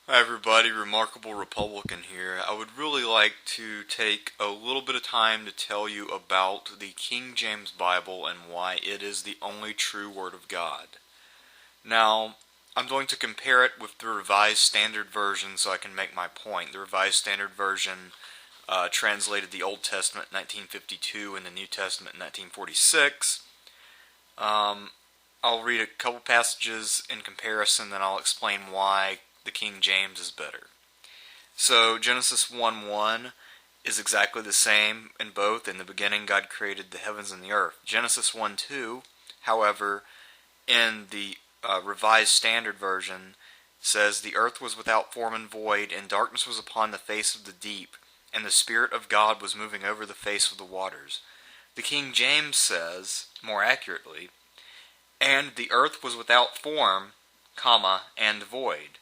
Hi everybody, Remarkable Republican here. I would really like to take a little bit of time to tell you about the King James Bible and why it is the only true Word of God. Now, I'm going to compare it with the Revised Standard Version so I can make my point. The Revised Standard Version translated the Old Testament in 1952 and the New Testament in 1946. I'll read a couple passages in comparison, then I'll explain why the King James is better. So Genesis 1:1 is exactly the same in both. In the beginning God created the heavens and the earth. Genesis 1:2, however, in the Revised Standard Version, says the earth was without form and void, and darkness was upon the face of the deep, and the Spirit of God was moving over the face of the waters. The King James says, more accurately, and the earth was without form, and void.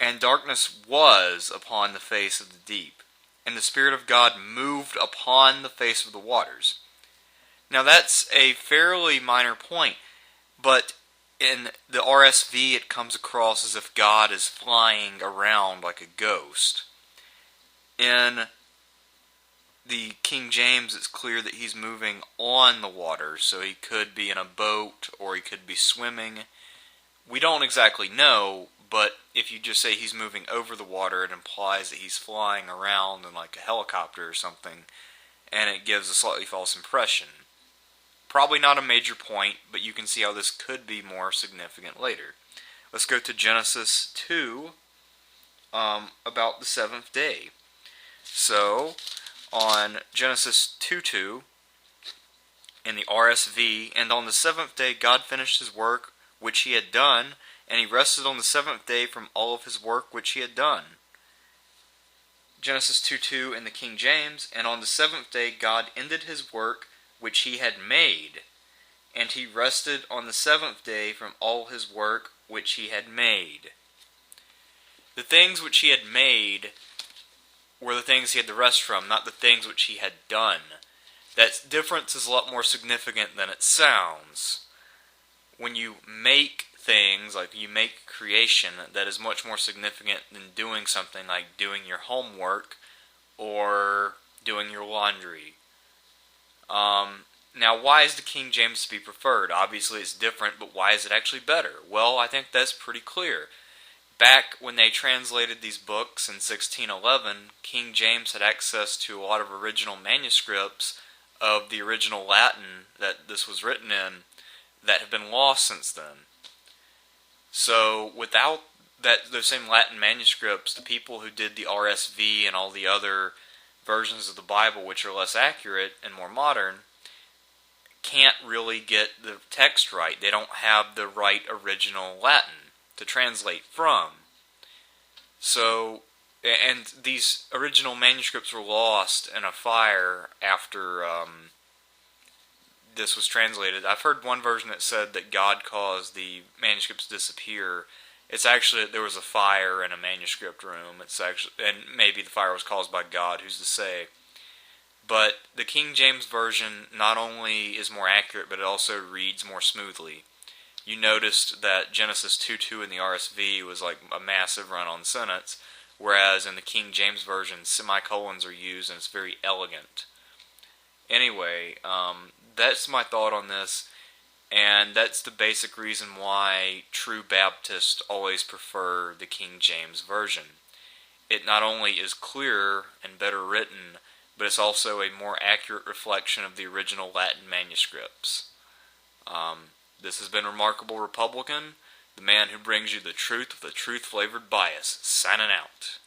And darkness was upon the face of the deep, and the Spirit of God moved upon the face of the waters. Now that's a fairly minor point, but in the RSV it comes across as if God is flying around like a ghost. In the King James it's clear that he's moving on the water, so he could be in a boat or he could be swimming. We don't exactly know, but if you just say he's moving over the water, it implies that he's flying around in like a helicopter or something, and it gives a slightly false impression. Probably not a major point, but you can see how this could be more significant later. Let's go to Genesis 2, about the seventh day. So, on Genesis 2:2, in the RSV, and on the seventh day God finished his work which he had done, and he rested on the seventh day from all of his work which he had done. Genesis 2:2 in the King James, and on the seventh day God ended his work which he had made, and he rested on the seventh day from all his work which he had made. The things which he had made were the things he had to rest from, not the things which he had done. That difference is a lot more significant than it sounds. When you make things, like you make creation, that is much more significant than doing something like doing your homework or doing your laundry. Now, why is the King James to be preferred? Obviously it's different, but why is it actually better? Well, I think that's pretty clear. Back when they translated these books in 1611, King James had access to a lot of original manuscripts of the original Latin that this was written in that have been lost since then. So without those same Latin manuscripts, the people who did the RSV and all the other versions of the Bible, which are less accurate and more modern, can't really get the text right. They don't have the right original Latin to translate from. So, and these original manuscripts were lost in a fire after this was translated. I've heard one version that said that God caused the manuscripts to disappear. It's actually that there was a fire in a manuscript room. It's actually, and maybe the fire was caused by God, who's to say. But the King James Version not only is more accurate, but it also reads more smoothly. You noticed that Genesis 2:2 in the RSV was like a massive run-on sentence, whereas in the King James Version, semicolons are used and it's very elegant. Anyway, that's my thought on this, and that's the basic reason why true Baptists always prefer the King James Version. It not only is clearer and better written, but it's also a more accurate reflection of the original Latin manuscripts. This has been Remarkable Republican, the man who brings you the truth with a truth-flavored bias, signing out.